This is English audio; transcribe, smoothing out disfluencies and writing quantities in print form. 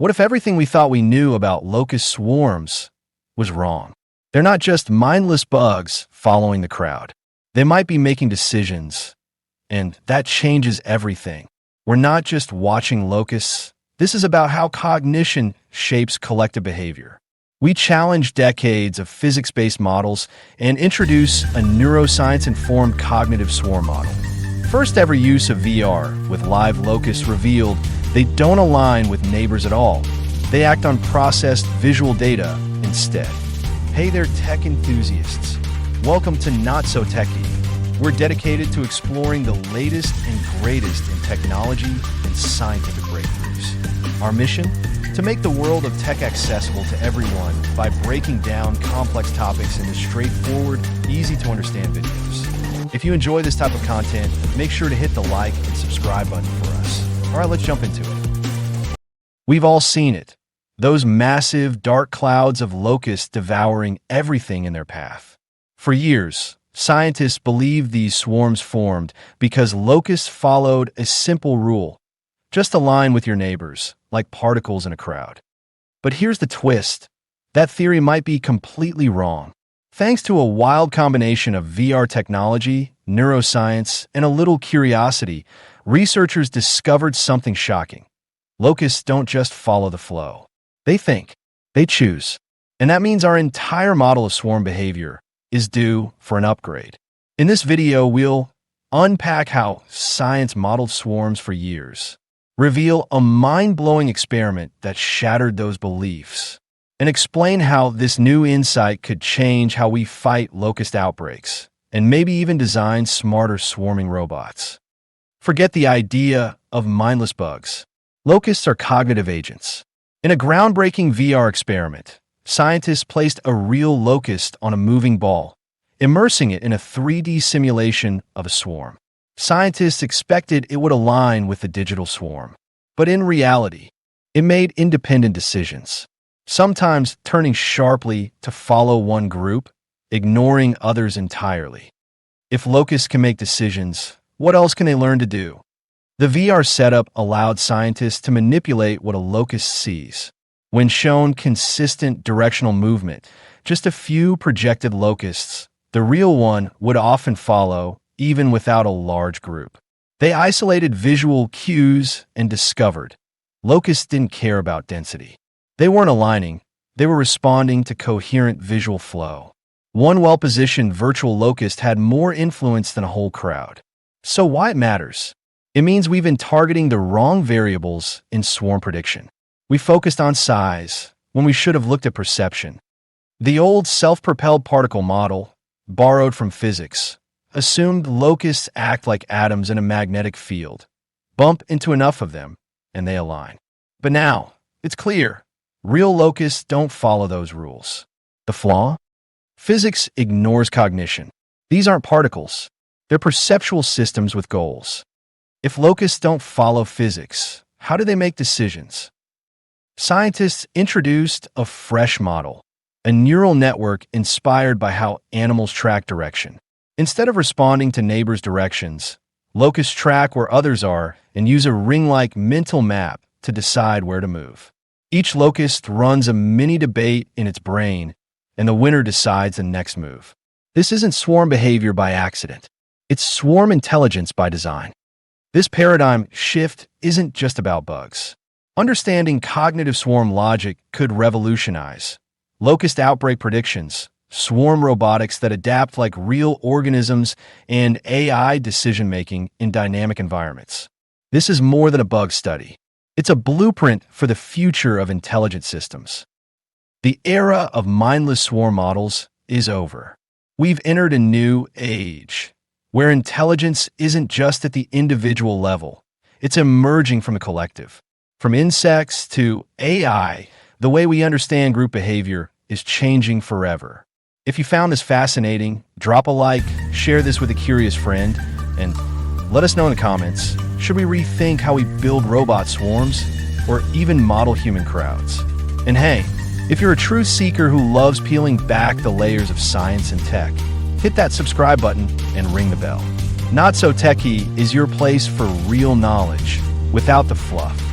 What if everything we thought we knew about locust swarms was wrong? They're not just mindless bugs following the crowd. They might be making decisions, and that changes everything. We're not just watching locusts. This is about how cognition shapes collective behavior. We challenge decades of physics-based models and introduce a neuroscience-informed cognitive swarm model. First ever use of VR with live locusts revealed they don't align with neighbors at all. They act on processed visual data instead. Hey there, tech enthusiasts. Welcome to NotSoTechie. We're dedicated to exploring the latest and greatest in technology and scientific breakthroughs. Our mission? To make the world of tech accessible to everyone by breaking down complex topics into straightforward, easy-to-understand videos. If you enjoy this type of content, make sure to hit the like and subscribe button for us. All right, let's jump into it. We've all seen it. Those massive, dark clouds of locusts devouring everything in their path. For years, scientists believed these swarms formed because locusts followed a simple rule. Just align with your neighbors, like particles in a crowd. But here's the twist. That theory might be completely wrong. Thanks to a wild combination of VR technology, neuroscience, and a little curiosity, researchers discovered something shocking. Locusts don't just follow the flow. They think. They choose. And that means our entire model of swarm behavior is due for an upgrade. In this video, we'll unpack how science modeled swarms for years, reveal a mind-blowing experiment that shattered those beliefs, and explain how this new insight could change how we fight locust outbreaks, and maybe even design smarter swarming robots. Forget the idea of mindless bugs. Locusts are cognitive agents. In a groundbreaking VR experiment, scientists placed a real locust on a moving ball, immersing it in a 3D simulation of a swarm. Scientists expected it would align with the digital swarm. But in reality, it made independent decisions, sometimes turning sharply to follow one group, ignoring others entirely. If locusts can make decisions, what else can they learn to do? The VR setup allowed scientists to manipulate what a locust sees. When shown consistent directional movement, just a few projected locusts, the real one would often follow, even without a large group. They isolated visual cues and discovered locusts didn't care about density. They weren't aligning, they were responding to coherent visual flow. One well-positioned virtual locust had more influence than a whole crowd. So why it matters? It means we've been targeting the wrong variables in swarm prediction. We focused on size when we should have looked at perception. The old self-propelled particle model, borrowed from physics, assumed locusts act like atoms in a magnetic field. Bump into enough of them, and they align. But now, it's clear. Real locusts don't follow those rules. The flaw? Physics ignores cognition. These aren't particles. They're perceptual systems with goals. If locusts don't follow physics, how do they make decisions? Scientists introduced a fresh model, a neural network inspired by how animals track direction. Instead of responding to neighbors' directions, locusts track where others are and use a ring-like mental map to decide where to move. Each locust runs a mini debate in its brain, and the winner decides the next move. This isn't swarm behavior by accident. It's swarm intelligence by design. This paradigm shift isn't just about bugs. Understanding cognitive swarm logic could revolutionize locust outbreak predictions, swarm robotics that adapt like real organisms, and AI decision-making in dynamic environments. This is more than a bug study. It's a blueprint for the future of intelligent systems. The era of mindless swarm models is over. We've entered a new age, where intelligence isn't just at the individual level. It's emerging from the collective. From insects to AI, the way we understand group behavior is changing forever. If you found this fascinating, drop a like, share this with a curious friend, and let us know in the comments, should we rethink how we build robot swarms or even model human crowds? And hey, if you're a truth seeker who loves peeling back the layers of science and tech, hit that subscribe button and ring the bell. NotSoTechie is your place for real knowledge without the fluff.